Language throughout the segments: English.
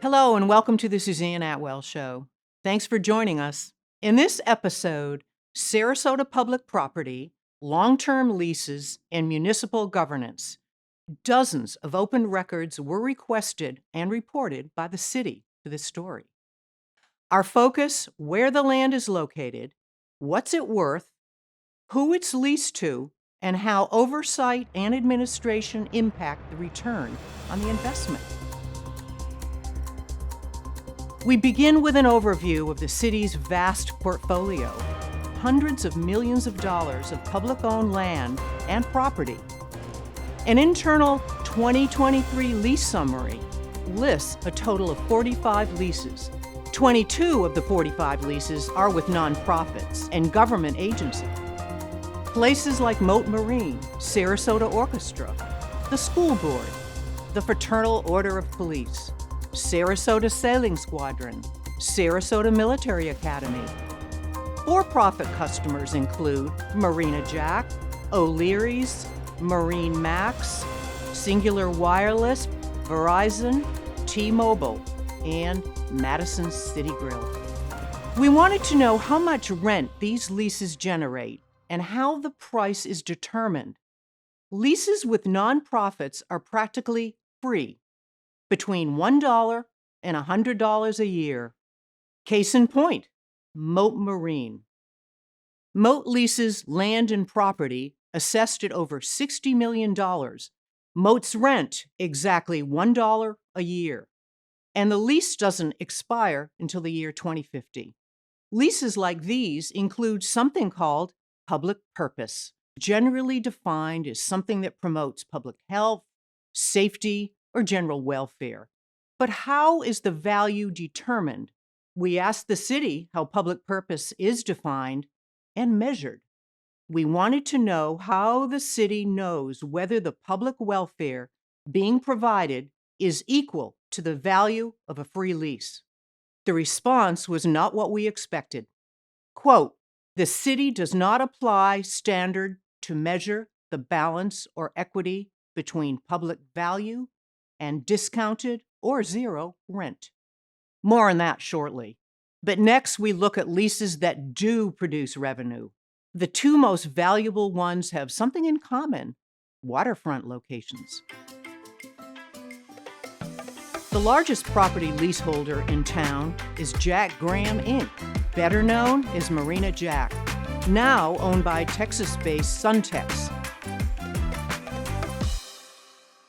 Hello, and welcome to the Suzanne Atwell Show. Thanks for joining us. In this episode, Sarasota Public Property, Long-Term Leases, and Municipal Governance. Dozens of open records were requested and reported by the city for this story. Our focus: where the land is located, what's it worth, who it's leased to, and how oversight and administration impact the return on the investment. We begin with an overview of the city's vast portfolio, hundreds of millions of dollars of public-owned land and property. An internal 2023 lease summary lists a total of 45 leases. 22 of the 45 leases are with nonprofits and government agencies. Places like Moat Marine, Sarasota Orchestra, the School Board, the Fraternal Order of Police, Sarasota Sailing Squadron, Sarasota Military Academy. For-profit customers include Marina Jack, O'Leary's, Marine Max, Singular Wireless, Verizon, T-Mobile, and Madison City Grill. We wanted to know how much rent these leases generate and how the price is determined. Leases with nonprofits are practically free, between $1 and $100 a year. Case in point, Moat Marine. Moat leases land and property assessed at over $60 million. Moat's rent exactly $1 a year, and the lease doesn't expire until the year 2050. Leases like these include something called public purpose, generally defined as something that promotes public health, safety, or general welfare. But how is the value determined? We asked the city how public purpose is defined and measured. We wanted to know how the city knows whether the public welfare being provided is equal to the value of a free lease. The response was not what we expected. Quote, "The city does not apply standard to measure the balance or equity between public value and discounted or zero rent." More on that shortly. But next, we look at leases that do produce revenue. The two most valuable ones have something in common: waterfront locations. The largest property leaseholder in town is Jack Graham, Inc., better known as Marina Jack, now owned by Texas-based Suntex.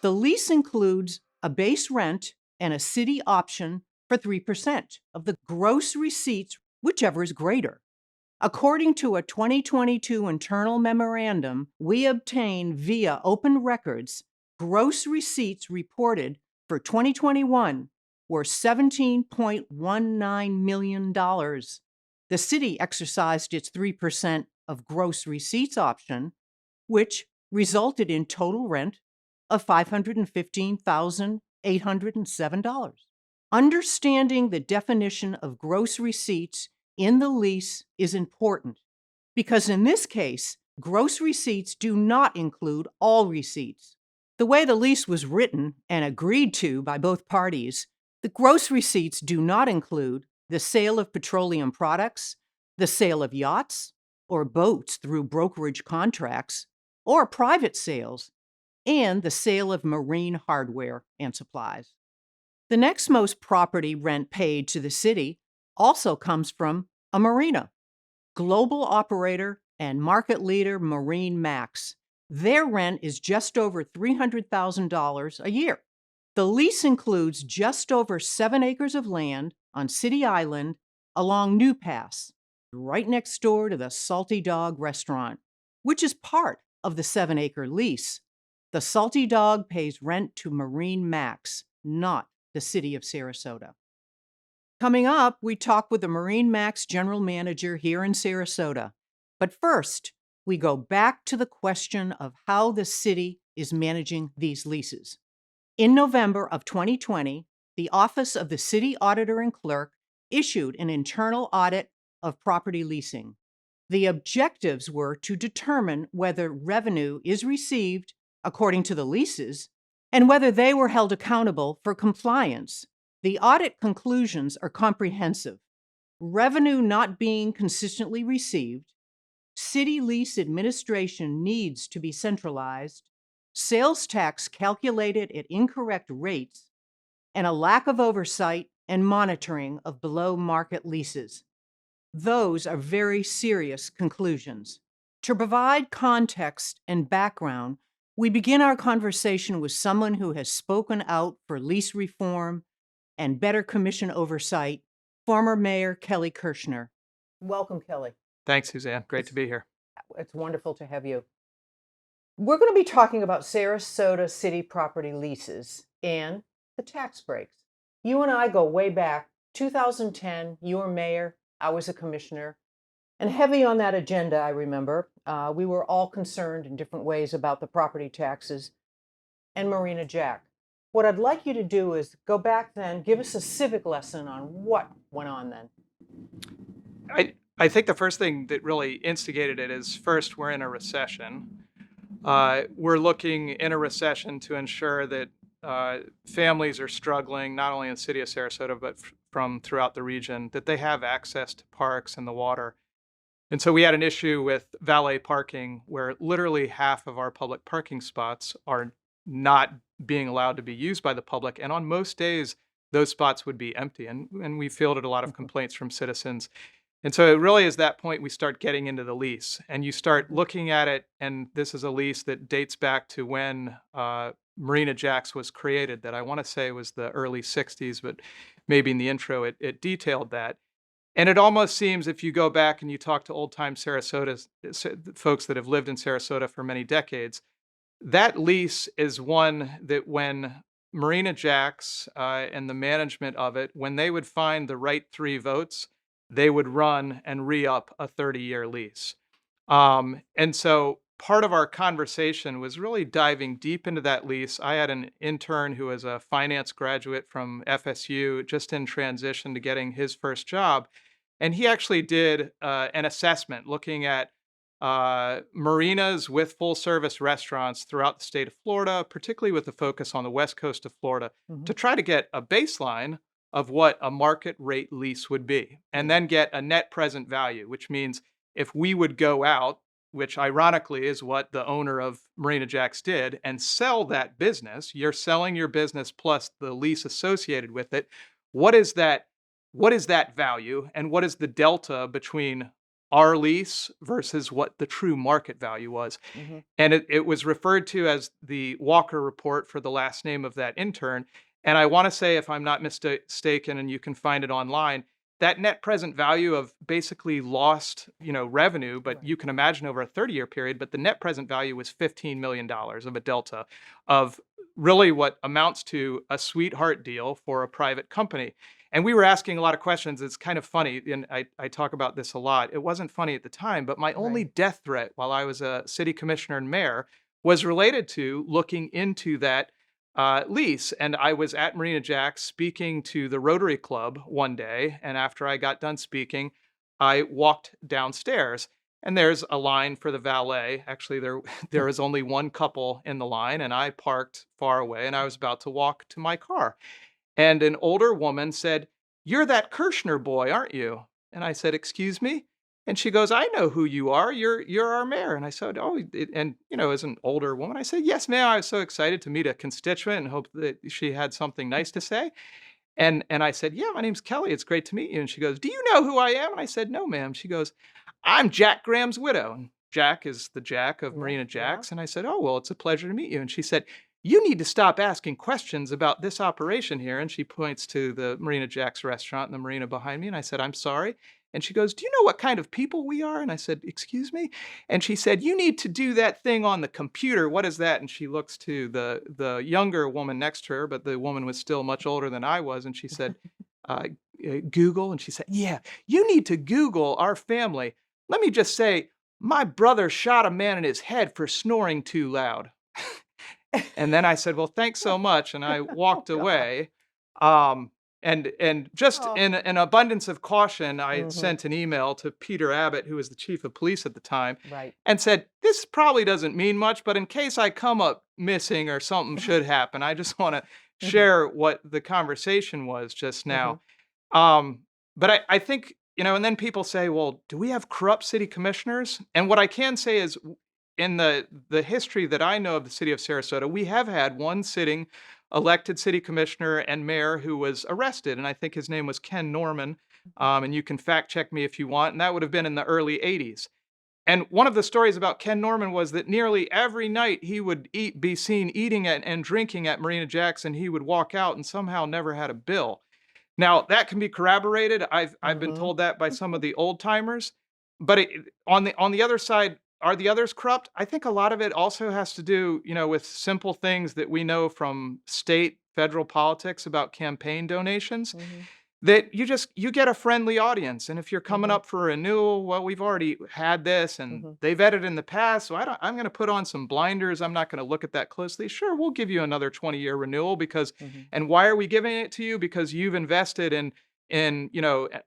The lease includes a base rent and a city option for 3% of the gross receipts, whichever is greater. According to a 2022 internal memorandum we obtained via open records, gross receipts reported for 2021 were $17.19 million. The city exercised its 3% of gross receipts option, which resulted in total rent of $515,807. Understanding the definition of gross receipts in the lease is important because in this case, gross receipts do not include all receipts. The way the lease was written and agreed to by both parties, the gross receipts do not include the sale of petroleum products, the sale of yachts or boats through brokerage contracts, or private sales, and the sale of marine hardware and supplies. The next most property rent paid to the city also comes from a marina. Global operator and market leader Marine Max. Their rent is just over $300,000 a year. The lease includes just over 7 acres of land on City Island along New Pass, right next door to the Salty Dog restaurant, which is part of the 7-acre lease. The Salty Dog pays rent to Marine Max, not the city of Sarasota. Coming up, we talk with the Marine Max general manager here in Sarasota. But first, we go back to the question of how the city is managing these leases. In November of 2020, the Office of the City Auditor and Clerk issued an internal audit of property leasing. The objectives were to determine whether revenue is received according to the leases and whether they were held accountable for compliance. The audit conclusions are comprehensive. Revenue not being consistently received, city lease administration needs to be centralized, sales tax calculated at incorrect rates, and a lack of oversight and monitoring of below-market leases. Those are very serious conclusions. To provide context and background, we begin our conversation with someone who has spoken out for lease reform and better commission oversight, former Mayor Kelly Kirshner. Welcome, Kelly. Thanks, Suzanne. Great to be here. It's wonderful to have you. We're going to be talking about Sarasota city property leases and the tax breaks. You and I go way back. 2010, you were mayor, I was a commissioner. And heavy on that agenda, I remember. We were all concerned in different ways about the property taxes and Marina Jack. What I'd like you to do is go back then, give us a civic lesson on what went on then. I think the first thing that really instigated it is, first, we're in a recession. We're looking in a recession to ensure that families are struggling, not only in the city of Sarasota, but from throughout the region, that they have access to parks and the water. And so we had an issue with valet parking where literally half of our public parking spots are not being allowed to be used by the public. And on most days, those spots would be empty. And we fielded a lot of complaints from citizens. And so it really is that point we start getting into the lease, and you start looking at it. And this is a lease that dates back to when Marina Jack's was created, that I want to say was the early 60s, but maybe in the intro it detailed that. And it almost seems, if you go back and you talk to old-time Sarasota folks that have lived in Sarasota for many decades, that lease is one that when Marina Jack's and the management of it, when they would find the right 3 votes, they would run and re-up a 30-year lease. And so part of our conversation was really diving deep into that lease. I had an intern who was a finance graduate from FSU, just in transition to getting his first job. And he actually did an assessment looking at marinas with full-service restaurants throughout the state of Florida, particularly with a focus on the west coast of Florida, to try to get a baseline of what a market rate lease would be, and then get a net present value, which means if we would go out, which ironically is what the owner of Marina Jack's did, and sell that business, you're selling your business plus the lease associated with it. What is that value, and what is the delta between our lease versus what the true market value was? And it was referred to as the Walker Report for the last name of that intern. And I want to say, if I'm not mistaken, and you can find it online, that net present value of basically lost, revenue, but you can imagine over a 30-year period, but the net present value was $15 million of a delta of really what amounts to a sweetheart deal for a private company. And we were asking a lot of questions. It's kind of funny, and I talk about this a lot. It wasn't funny at the time, but my only death threat while I was a city commissioner and mayor was related to looking into that lease. And I was at Marina Jack's speaking to the Rotary Club one day. And after I got done speaking, I walked downstairs and there's a line for the valet. Actually, there was only one couple in the line, and I parked far away and I was about to walk to my car. And an older woman said, "You're that Kirshner boy, aren't you?" And I said, "Excuse me?" And she goes, "I know who you are. You're our mayor." And I said, as an older woman, I said, "Yes, ma'am. I was so excited to meet a constituent and hope that she had something nice to say." And I said, "Yeah, my name's Kelly. It's great to meet you." And she goes, "Do you know who I am?" And I said, "No, ma'am." She goes, "I'm Jack Graham's widow." And Jack is the Jack of Marina Jack's. And I said, "Oh, well, it's a pleasure to meet you." And she said, "You need to stop asking questions about this operation here." And she points to the Marina Jack's restaurant and the marina behind me. And I said, "I'm sorry." And she goes, "Do you know what kind of people we are?" And I said, "Excuse me?" And she said, "You need to do that thing on the computer. What is that?" And she looks to the younger woman next to her, but the woman was still much older than I was. And she said, "Google." And she said, "Yeah, you need to Google our family. Let me just say, my brother shot a man in his head for snoring too loud." And then I said, "Well, thanks so much." And I walked away. And just Oh. in an abundance of caution, I Mm-hmm. sent an email to Peter Abbott, who was the chief of police at the time, Right. and said, "This probably doesn't mean much, but in case I come up missing or something should happen, I just want to Mm-hmm. share what the conversation was just Mm-hmm. now." Um, but I think, and then people say, well, do we have corrupt city commissioners? And what I can say is, in the history that I know of the city of Sarasota, we have had one sitting elected city commissioner and mayor who was arrested, and I think his name was Ken Norman. And you can fact check me if you want, and that would have been in the early '80s. And one of the stories about Ken Norman was that nearly every night he would be seen eating and drinking at Marina Jackson. He would walk out and somehow never had a bill. Now, that can be corroborated. I've been Mm-hmm. told that by some of the old timers, but on the other side, are the others corrupt? I think a lot of it also has to do, with simple things that we know from state, federal politics about campaign donations, Mm-hmm. that you get a friendly audience, and if you're coming Mm-hmm. up for renewal, well, we've already had this, and Mm-hmm. they vetted in the past, so I'm going to put on some blinders. I'm not going to look at that closely. Sure, we'll give you another 20-year renewal because, Mm-hmm. and why are we giving it to you? Because you've invested in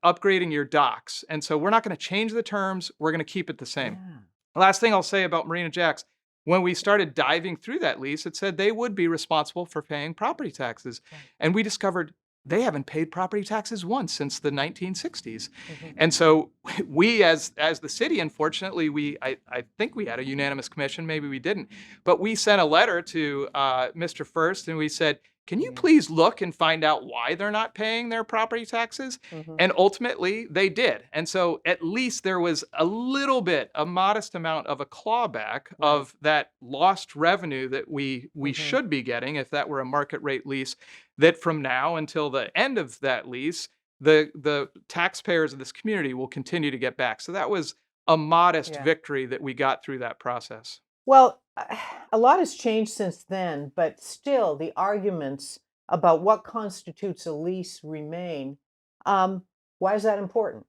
upgrading your docks, and so we're not going to change the terms. We're going to keep it the same. Yeah. Last thing I'll say about Marina Jacks, when we started diving through that lease, it said they would be responsible for paying property taxes. Right. And we discovered they haven't paid property taxes once since the 1960s. Mm-hmm. And so we, as the city, unfortunately, I think we had a unanimous commission, maybe we didn't, but we sent a letter to Mr. First, and we said, can you Yeah. please look and find out why they're not paying their property taxes? Mm-hmm. And ultimately, they did. And so at least there was a little bit, a modest amount of a clawback of that lost revenue that we Mhm. should be getting if that were a market rate lease, that from now until the end of that lease, the taxpayers of this community will continue to get back. So that was a modest Yeah. victory that we got through that process. Well, a lot has changed since then, but still the arguments about what constitutes a lease remain. Why is that important?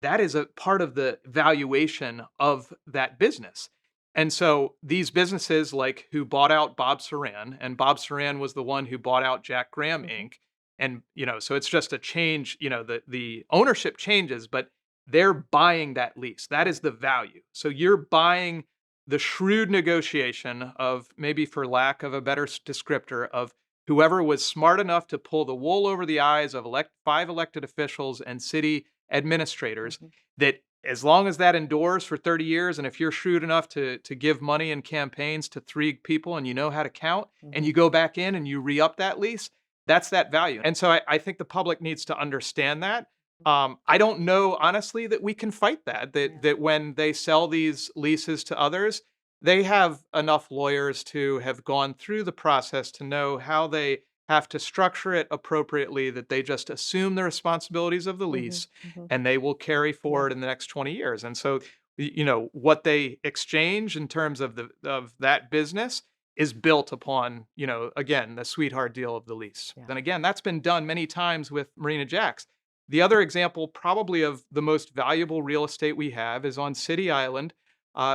That is a part of the valuation of that business. And so these businesses, like who bought out Bob Saran, and Bob Saran was the one who bought out Jack Graham Mhm. Inc. And so it's just a change, the ownership changes, but they're buying that lease. That is the value. So you're buying the shrewd negotiation of, maybe for lack of a better descriptor, of whoever was smart enough to pull the wool over the eyes of 5 elected officials and city administrators, Mhm. that as long as that endures for 30 years, and if you're shrewd enough to give money in campaigns to 3 people and you know how to count, and Mhm. you go back in and you re-up that lease, that's that value. And so I think the public needs to understand that. I don't know, honestly, that we can fight that, Yeah. that when they sell these leases to others, they have enough lawyers to have gone through the process to know how they have to structure it appropriately, that they just assume the responsibilities of the Mhm. lease Mhm. and they will carry forward in the next 20 years. And so, what they exchange in terms of that business is built upon, again, the sweetheart deal of the lease. Yeah. Then again, that's been done many times with Marina Jacks. The other example, probably of the most valuable real estate we have, is on City Island,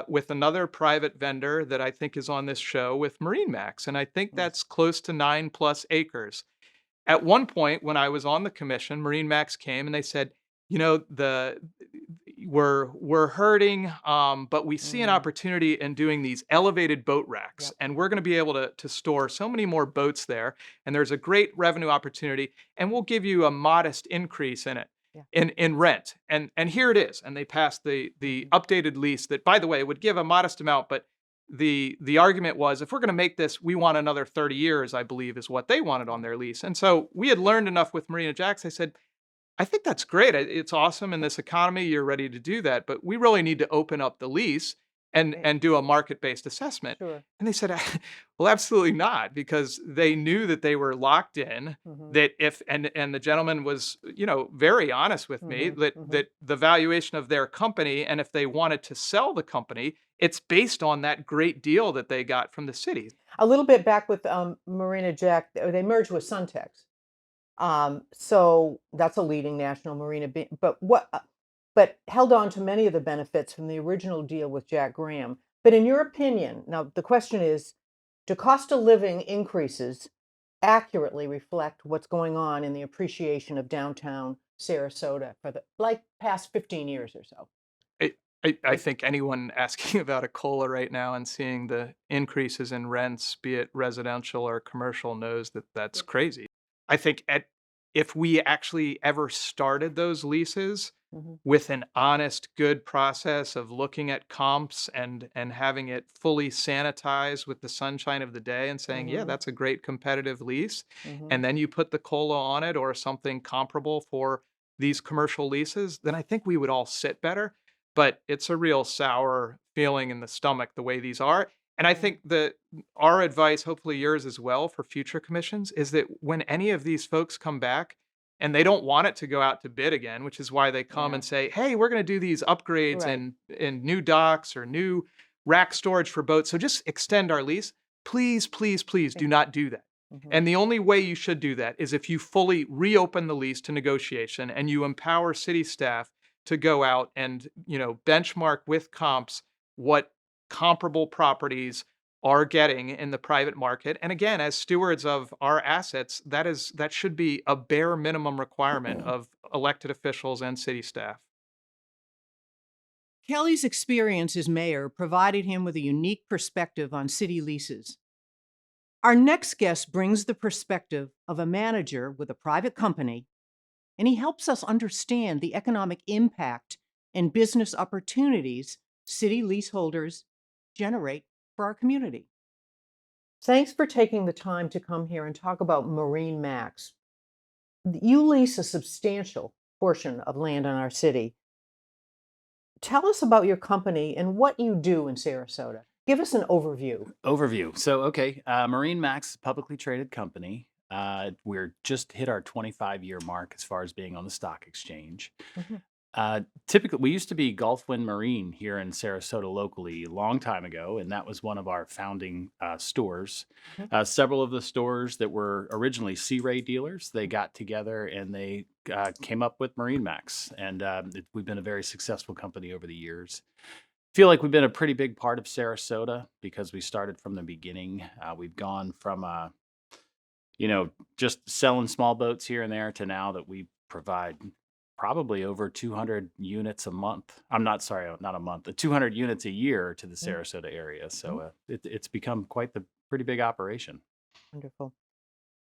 with another private vendor that I think is on this show with Marine Max. And I think Yes. that's close to 9+ acres. At one point, when I was on the commission, Marine Max came and they said, the we're hurting, but we see an Mm. opportunity in doing these elevated boat racks, Yep. and we're going to be able to store so many more boats there, and there's a great revenue opportunity, and we'll give you a modest increase in it, Yeah. in rent. And here it is. And they passed the updated lease that, by the way, would give a modest amount, but the argument was, if we're going to make this, we want another 30 years, I believe, is what they wanted on their lease. And so we had learned enough with Marina Jacks. I said, I think that's great. It's awesome in this economy. You're ready to do that, but we really need to open up the lease and Right. and do a market-based assessment. Sure. And they said, well, absolutely not, because they knew that they were locked in. Mhm. That if and the gentleman was, very honest with me, Mhm. that Mhm. that the valuation of their company, and if they wanted to sell the company, it's based on that great deal that they got from the city. A little bit back with Marina Jack, they merged with Suntex. So that's a leading national marina, but held on to many of the benefits from the original deal with Jack Graham. But in your opinion, now the question is, do cost of living increases accurately reflect what's going on in the appreciation of downtown Sarasota for the like past 15 years or so. I I Like, think anyone asking about a COLA right now and seeing the increases in rents, be it residential or commercial, knows that that's yeah. crazy. I think if we actually ever started those leases Mhm. with an honest, good process of looking at comps and having it fully sanitized with the sunshine of the day and saying, yeah, Mhm. that's a great competitive lease, Mhm. and then you put the COLA on it or something comparable for these commercial leases, then I think we would all sit better. But it's a real sour feeling in the stomach the way these are. And I Mhm. think that our advice, hopefully yours as well, for future commissions is that when any of these folks come back and they don't want it to go out to bid again, which is why they come Yeah. and say, "Hey, we're going to do these upgrades Right. and new docks or new rack storage for boats. So just extend our lease." Please, please, please Okay. do not do that. Mhm. And the only way you should do that is if you fully reopen the lease to negotiation and you empower city staff to go out and, benchmark with comps what comparable properties are getting in the private market. And again, as stewards of our assets, that should be a bare minimum requirement of elected officials and city staff. Kelly's experience as mayor provided him with a unique perspective on city leases. Our next guest brings the perspective of a manager with a private company, and he helps us understand the economic impact and business opportunities city leaseholders generate for our community. Thanks for taking the time to come here and talk about Marine Max. You lease a substantial portion of land in our city. Tell us about your company and what you do in Sarasota. Give us an overview. Overview. So, okay, Marine Max is a publicly traded company. We're just hit our 25-year mark as far as being on the stock exchange. Mhm. Typically, we used to be Gulfwind Marine here in Sarasota locally a long time ago, and that was one of our founding stores. Mhm. Several of the stores that were originally Sea Ray dealers, they got together and they came up with Marine Max, and we've been a very successful company over the years. Feel like we've been a pretty big part of Sarasota because we started from the beginning. We've gone from just selling small boats here and there to now that we provide probably over 200 units a month. I'm not sorry, not a month, 200 units a year to the Mhm. Sarasota area. So Mhm. it's become quite the pretty big operation. Wonderful.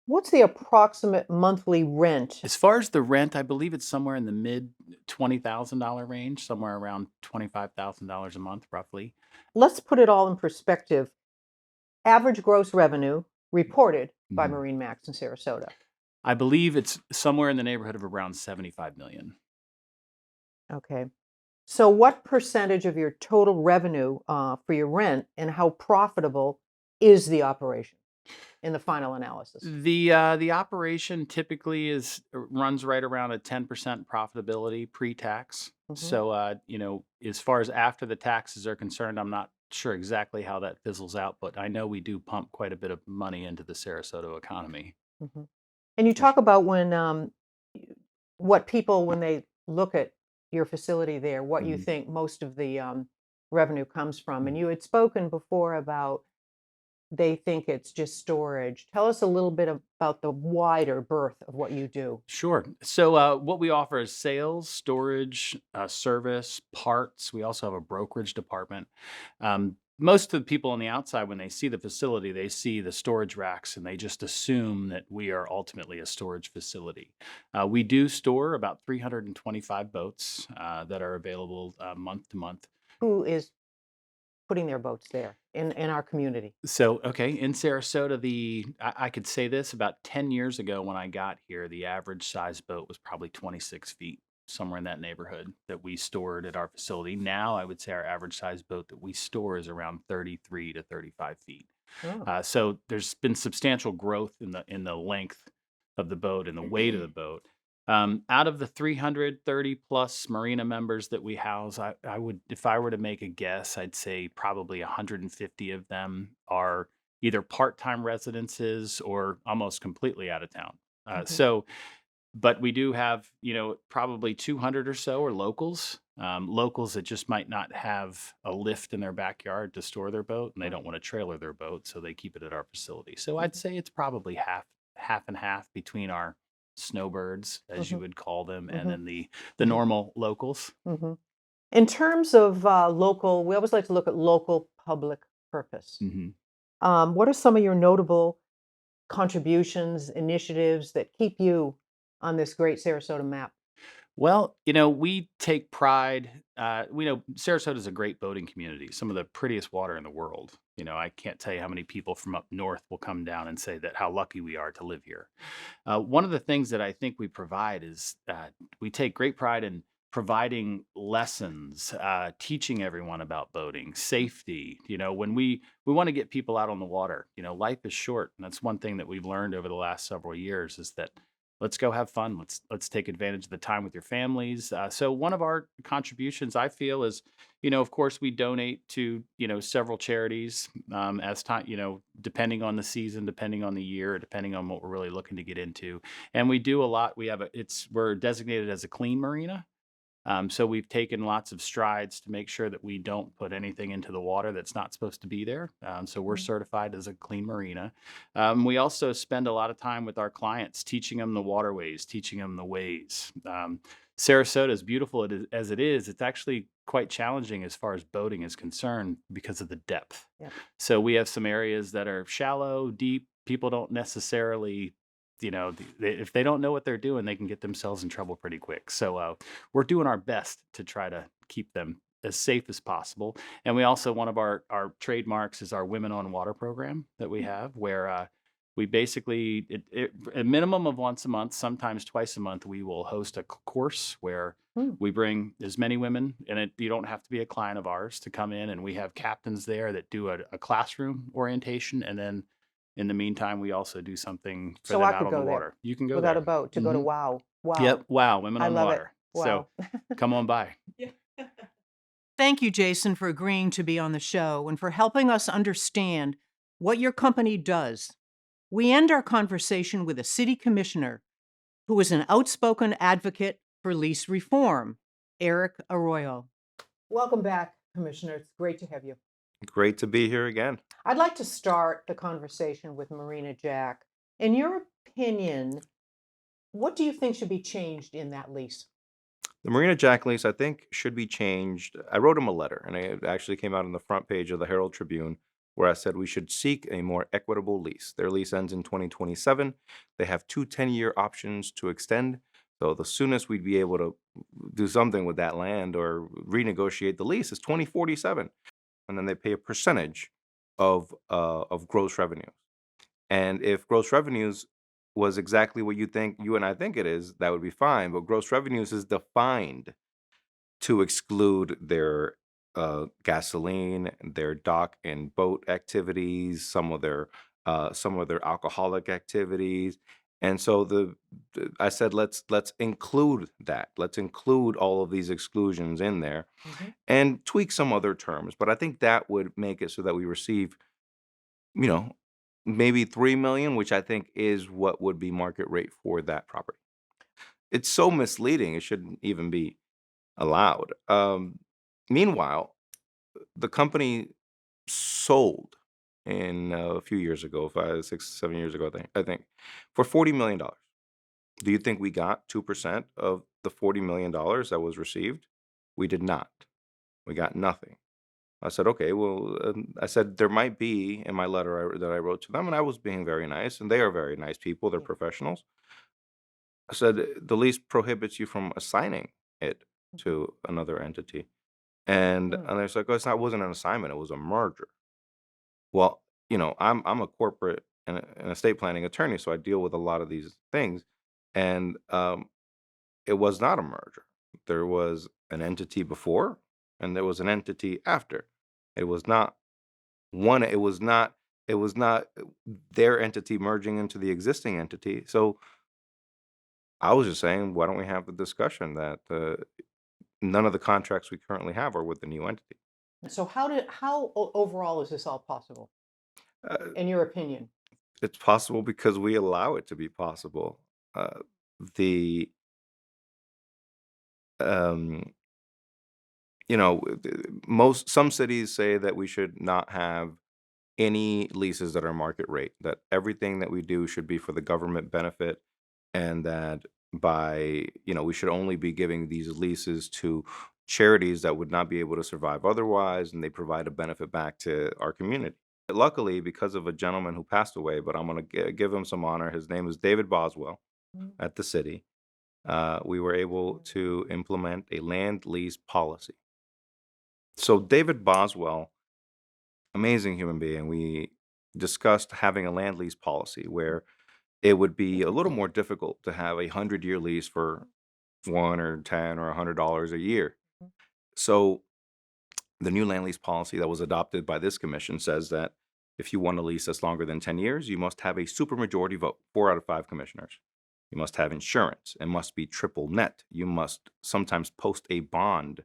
What's the approximate monthly rent? As far as the rent, I believe it's somewhere in the mid $20,000 range, somewhere around $25,000 a month, roughly. Let's put it all in perspective. Average gross revenue reported by Mhm. Marine Max in Sarasota. I believe it's somewhere in the neighborhood of around 75 million. Okay. So, what percentage of your total revenue for your rent and how profitable is the operation in the final analysis? The operation typically runs right around a 10% profitability pre-tax. Hmm. So as far as after the taxes are concerned, I'm not sure exactly how that fizzles out, but I know we do pump quite a bit of money into the Sarasota economy. Hmm. And you For talk about when y- what people when they look at your facility there, what you sure. think most of the revenue comes from. And you had spoken before about they think it's just storage. Tell us a little bit about the wider berth of what you do. Sure. So, what we offer is sales, storage, service, parts. We also have a brokerage department. Most of the people on the outside, when they see the facility, they see the storage racks and they just assume that we are ultimately a storage facility. We do store about 325 boats that are available month to month. Who is putting their boats there in our community? So, okay, in Sarasota, I could say this about 10 years ago when I got here, the average size boat was probably 26 feet, somewhere in that neighborhood that we stored at our facility. Now, I would say our average size boat that we store is around 33 to 35 feet. Oh. So there's been substantial growth in the length of the boat and the weight of the boat. Out of the 330 plus marina members that we house, I would, if I were to make a guess, I'd say probably 150 of them are either part-time residences or almost completely out of town. Mhm. But we do have, probably 200 or so are locals, locals that just might not have a lift in their backyard to store their boat and they Right. don't want to trailer their boat, so they keep it at our facility. So I'd Mhm. say it's probably half half and half between our snowbirds, as you Mhm. would call them, and Mhm. then the Mhm. normal locals. Mhm. In terms of local, we always like to look at local public purpose. Mhm. What are some of your notable contributions, initiatives that keep you on this great Sarasota map? Well, we take pride. We know Sarasota is a great boating community, some of the prettiest water in the world. I can't tell you how many people from up north will come down and say that how lucky we are to live here. One of the things that I think we provide is we take great pride in providing lessons, teaching everyone about boating, safety. When we want to get people out on the water, life is short, and that's one thing that we've learned over the last several years is that let's go have fun. Let's take advantage of the time with your families. So one of our contributions, I feel, is of course, we donate to several charities as time depending on the season, depending on the year, depending on what we're really looking to get into, and we do a lot. We're designated as a clean marina. So we've taken lots of strides to make sure that we don't put anything into the water that's not supposed to be there. So we're Mhm. certified as a clean marina. We also spend a lot of time with our clients, teaching them the waterways, teaching them the ways. Sarasota, as beautiful as it is, it's actually quite challenging as far as boating is concerned because of the depth. Yeah. So we have some areas that are shallow, deep. People don't necessarily if they don't know what they're doing, they can get themselves in trouble pretty quick. So we're doing our best to try to keep them as safe as possible. And we also, one of our trademarks is our Women on Water program that we have, where we basically, a minimum of once a month, sometimes twice a month, we will host a course where Mm. we bring as many women, and you don't have to be a client of ours to come in, and we have captains there that do a classroom orientation, and then in the meantime, we also do something for So them I out could on the go there water. You can go without a there. boat to go to hmm Wow. Wow. Yep. Wow. Women I on love it. water. So Wow. come on by. Thank you, Jason, for agreeing to be on the show and for helping us understand what your company does. We end our conversation with a city commissioner who is an outspoken advocate for lease reform, Eric Arroyo. Welcome back, Commissioner. It's great to have you. Great to be here again. I'd like to start the conversation with Marina Jack. In your opinion, what do you think should be changed in that lease? The Marina Jack lease, I think, should be changed. I wrote him a letter, and it actually came out on the front page of the Herald Tribune, where I said we should seek a more equitable lease. Their lease ends in 2027. They have two 10-year options to extend. So the soonest we'd be able to do something with that land or renegotiate the lease is 2047, and then they pay a percentage of gross revenue. And if gross revenues was exactly what you and I think it is, that would be fine. But gross revenues is defined to exclude their gasoline, their dock and boat activities, some of their alcoholic activities. And so I said let's include that. Let's include all of these exclusions in there Mhm. and tweak some other terms. But I think that would make it so that we receive you know, maybe 3 million, which I think is what would be market rate for that property. It's so misleading, it shouldn't even be allowed. Meanwhile, the company sold in a few years ago, 5, 6, 7 years ago, I think, for $40 million. Do you think we got 2% of the $40 million that was received? We did not. We got nothing. I said, okay, well, I said there might be in my letter that I wrote to them, and I was being very nice, and they are very nice people. They're Yeah. professionals. I said the lease prohibits you from assigning it to another entity, and Mm. they're like, oh, wasn't an assignment; it was a merger. Well, I'm a corporate and an estate planning attorney, so I deal with a lot of these things, and it was not a merger. There was an entity before, and there was an entity after. It was not one it was not their entity merging into the existing entity. So I was just saying, why don't we have the discussion that none of the contracts we currently have are with the new entity? So overall is this all possible, Uh, in your opinion? it's possible because we allow it to be possible. Uh, the um, most some cities say that we should not have any leases that are market rate, that everything that we do should be for the government benefit, and that we should only be giving these leases to charities that would not be able to survive otherwise, and they provide a benefit back to our community. Luckily, because of a gentleman who passed away, but I'm going to give him some honor. His name is David Boswell Mm. at the city. We were able to implement a land lease policy. So David Boswell, amazing human being, we discussed having a land lease policy where it would be a little more difficult to have 100-year lease for one or 10 or $100 a year. So the new land lease policy that was adopted by this commission says that if you want a lease that's longer than 10 years, you must have a supermajority vote, 4 out of 5 commissioners. You must have insurance. It must be triple net. You must sometimes post a bond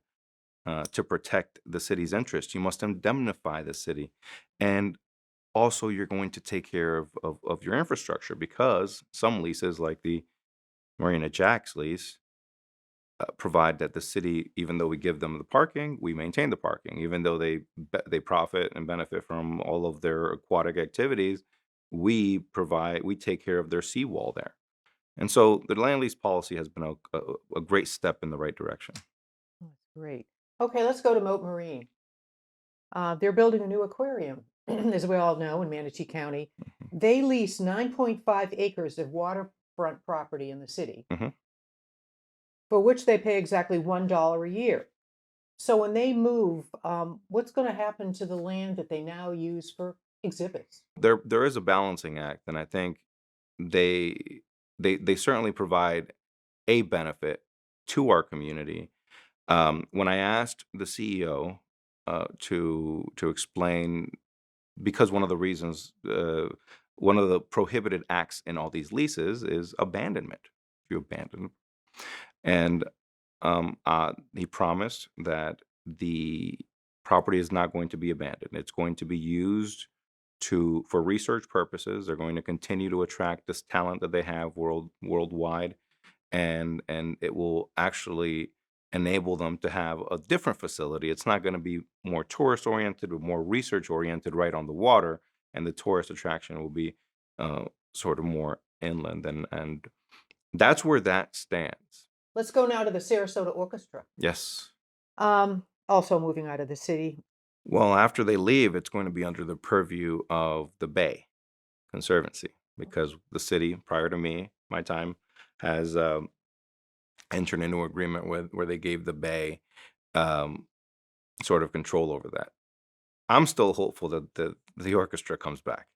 to protect the city's interest. You must indemnify the city. And also, you're going to take care of your infrastructure, because some leases, like the Marina Jack's lease, provide that the city, even though we give them the parking, we maintain the parking. Even though they profit and benefit from all of their aquatic activities, we take care of their seawall there. And so the land lease policy has been a great step in the right direction. Oh, that's great. Okay, let's go to Moat Marine. They're building a new aquarium, as we all know, in Manatee County. They lease 9.5 acres of waterfront property in the city, Mhm. for which they pay exactly $1 a year. So when they move, what's going to happen to the land that they now use for exhibits? There is a balancing act, and I think they they certainly provide a benefit to our community. When I asked the CEO to explain, because one of the prohibited acts in all these leases is abandonment. If you abandon, and he promised that the property is not going to be abandoned. It's going to be used for research purposes. They're going to continue to attract this talent that they have worldwide, and it will actually enable them to have a different facility. It's not going to be more tourist oriented, but more research oriented, right on the water, and the tourist attraction will be sort of more inland, and that's where that stands. Let's go now to the Sarasota Orchestra. Yes. Also moving out of the city. Well, after they leave, it's going to be under the purview of the Bay Conservancy, because the city, prior to my time, has entered into an agreement where they gave the Bay um, sort of control over that. I'm still hopeful that the orchestra comes back.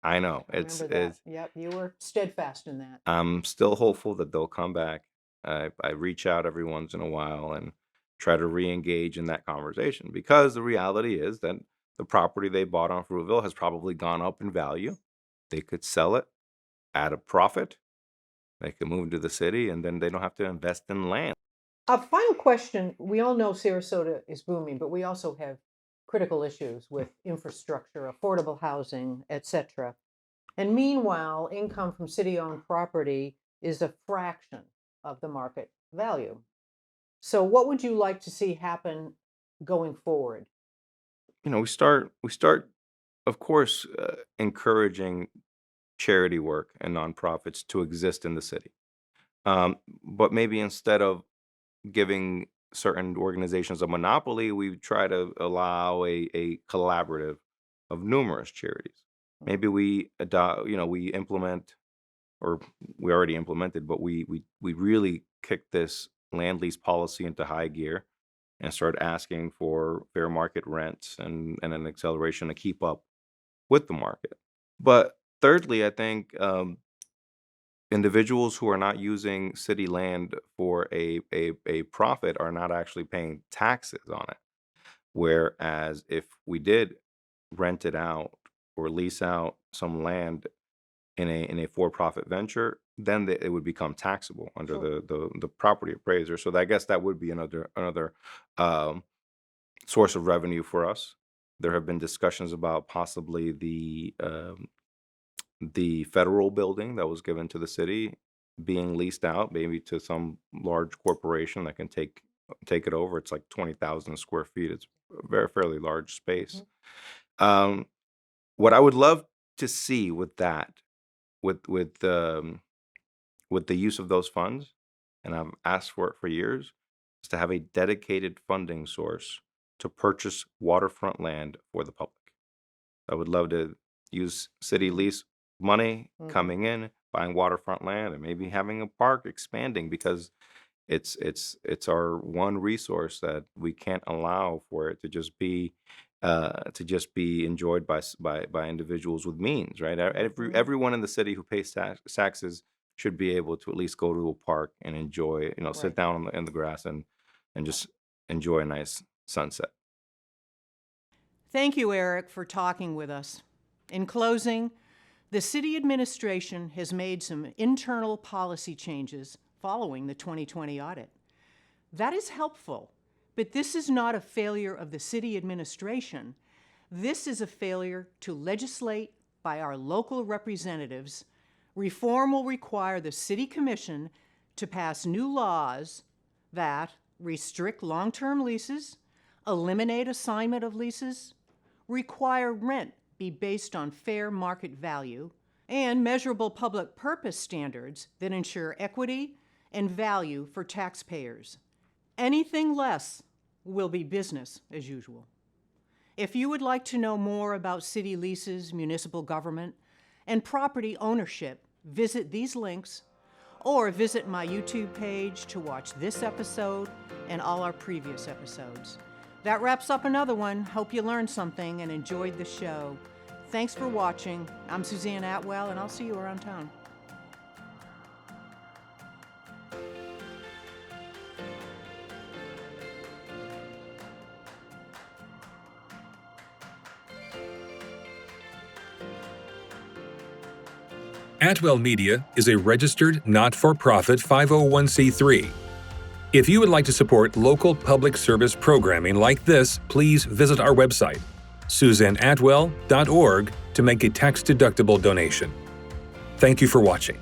I know I remember that. Yep, you were steadfast in that. I'm still hopeful that they'll come back. I reach out every once in a while and try to re-engage in that conversation, because the reality is that the property they bought on Fruitville has probably gone up in value. They could sell it at a profit. They could move to the city, and then they don't have to invest in land. A final question. We all know Sarasota is booming, but we also have critical issues with infrastructure, affordable housing, etc. And meanwhile, income from city-owned property is a fraction of the market value. So what would you like to see happen going forward? We start, of course, encouraging charity work and nonprofits to exist in the city. But maybe instead of giving certain organizations a monopoly, we try to allow a collaborative of numerous charities. Maybe we adopt, we implement, or we already implemented, but we really kick this land lease policy into high gear and start asking for fair market rents and an acceleration to keep up with the market. But thirdly, I think individuals who are not using city land for a profit are not actually paying taxes on it. Whereas if we did rent it out or lease out some land in a for-profit venture, then it would become taxable under Sure. the property appraiser. So I guess that would be another um, source of revenue for us. There have been discussions about possibly the federal building that was given to the city being leased out, maybe to some large corporation that can take it over. It's like 20,000 square feet. It's a very fairly large space. Mhm. Um, what I would love to see with that, with the use of those funds, and I've asked for it for years, is to have a dedicated funding source to purchase waterfront land for the public. I would love to use city lease money Mhm. coming in, buying waterfront land, and maybe having a park expanding, because it's our one resource that we can't allow for it to just be enjoyed by individuals with means, right? Mhm. Everyone in the city who pays taxes should be able to at least go to a park and enjoy, sit Right. down in the grass and just enjoy a nice sunset. Thank you, Eric, for talking with us. In closing, the city administration has made some internal policy changes following the 2020 audit. That is helpful, but this is not a failure of the city administration. This is a failure to legislate by our local representatives. Reform will require the City Commission to pass new laws that restrict long-term leases, eliminate assignment of leases, require rent be based on fair market value, and measurable public purpose standards that ensure equity and value for taxpayers. Anything less will be business as usual. If you would like to know more about city leases, municipal government, and property ownership, visit these links or visit my YouTube page to watch this episode and all our previous episodes. That wraps up another one. Hope you learned something and enjoyed the show. Thanks for watching. I'm Suzanne Atwell, and I'll see you around town. Atwell Media is a registered, not-for-profit 501c3. If you would like to support local public service programming like this, please visit our website, suzanneatwell.org, to make a tax-deductible donation. Thank you for watching.